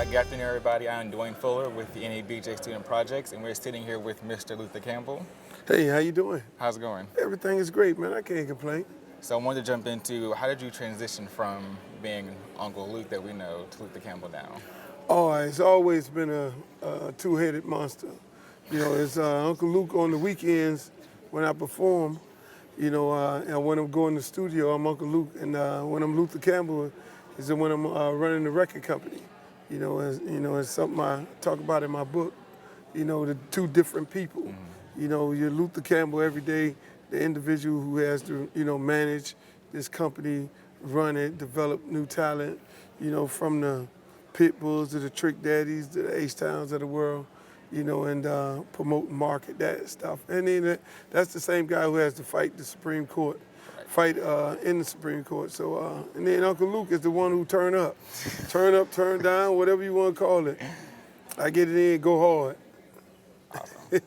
Good afternoon, everybody. I'm Dwayne Fuller with the NABJ Student Projects, and we're sitting here with Mr. Luther Campbell. Hey, how you doing? How's it going? Everything is great, man. I can't complain. So I wanted to jump into, how did you transition from being Uncle Luke that we know to Luther Campbell now? Oh, it's always been a two-headed monster. You know, it's Uncle Luke on the weekends when I perform. You know, and when I'm going to the studio, I'm Uncle Luke, and when I'm Luther Campbell, is when I'm running the record company. You know, it's something I talk about in my book. You know, the two different people. Mm-hmm. You know, you're Luther Campbell every day, the individual who has to, manage this company, run it, develop new talent. You know, from the Pit Bulls to the Trick Daddies to the H-Towns of the world. You know, and promote and market that stuff. And then that's the same guy who has to fight the Supreme Court. Fight in the Supreme Court. So, and then Uncle Luke is the one who turn up, turn down, whatever you want to call it. I get it in, go hard. Awesome.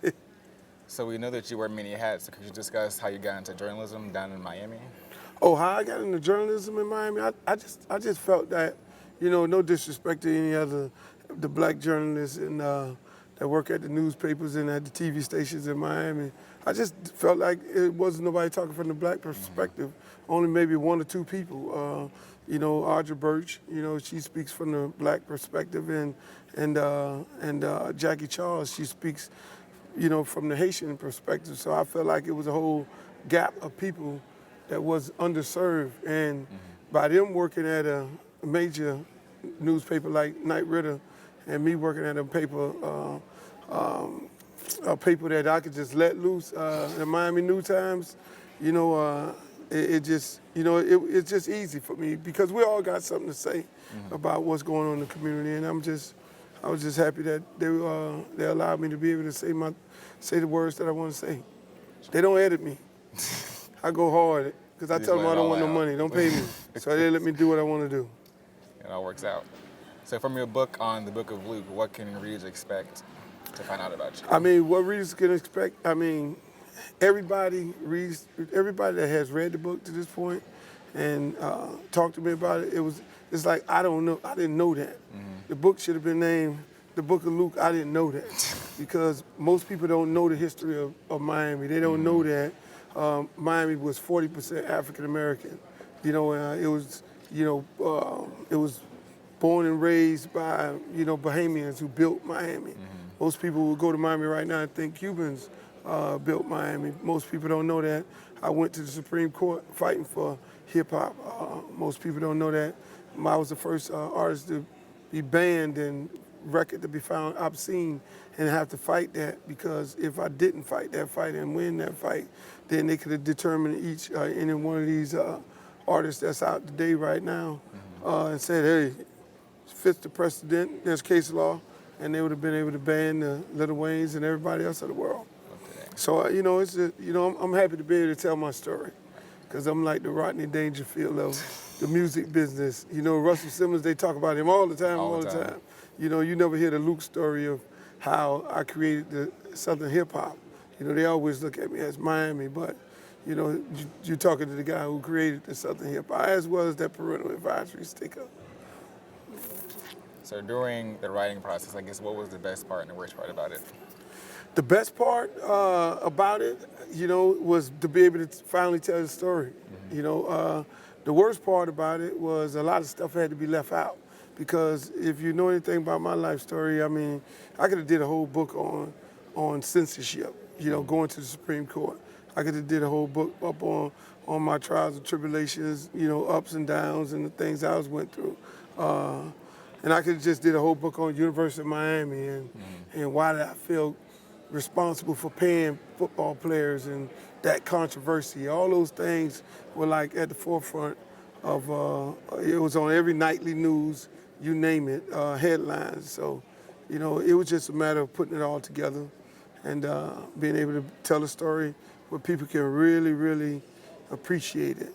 So we know that you wear many hats. So could you discuss how you got into journalism down in Miami? Oh, how I got into journalism in Miami? I just felt that, no disrespect to any other, the black journalists and that work at the newspapers and at the TV stations in Miami. I just felt like it wasn't nobody talking from the black perspective. Mm-hmm. Only maybe one or two people. Audra Birch, she speaks from the black perspective, and Jackie Charles, she speaks, from the Haitian perspective. So I felt like it was a whole gap of people that was underserved, and by them working at a major newspaper like Knight Ridder, and me working at a paper that I could just let loose, the Miami New Times, it's just easy for me because we all got something to say about what's going on in the community, and I was just happy that they allowed me to be able to say the words that I want to say. They don't edit me. I go hard because I tell them I don't want no money, don't pay me, so they let me do what I want to do. It all works out. So from your book on the Book of Luke, what can readers expect to find out about you? I mean, what readers can expect, everybody that has read the book to this point and talked to me about it, it's like, I don't know, I didn't know that. Mm-hmm. The book should have been named The Book of Luke. I didn't know that because most people don't know the history of Miami. They don't know that Miami was 40% African American. It was born and raised by, Bahamians who built Miami. Mm-hmm. Most people will go to Miami right now and think Cubans built Miami. Most people don't know that. I went to the Supreme Court fighting for hip-hop. Most people don't know that. I was the first artist to be banned and record to be found obscene and have to fight that, because if I didn't fight that fight and win that fight, then they could have determined each any one of these artists that's out today right now and said, hey, fits the precedent, there's case law, and they would have been able to ban the Lil Waynes and everybody else of the world. Okay. So, I'm happy to be able to tell my story, because I'm like the Rodney Dangerfield of the music business. Russell Simmons, they talk about him all the time. You never hear the Luke story of how I created the Southern hip hop. They always look at me as Miami, but you're talking to the guy who created the Southern hip hop, as well as that parental advisory sticker. So during the writing process, I guess, what was the best part and the worst part about it? The best part about it, was to be able to finally tell the story. Mm-hmm. The worst part about it was a lot of stuff had to be left out, because if you know anything about my life story, I could have did a whole book on censorship, going to the Supreme Court. I could have did a whole book up on my trials and tribulations, ups and downs and the things I went through. And I could have just did a whole book on University of Miami and why did I feel responsible for paying football players and that controversy. All those things were like at the forefront of, it was on every nightly news, you name it, headlines. So, it was just a matter of putting it all together and being able to tell a story where people can really, really appreciate it.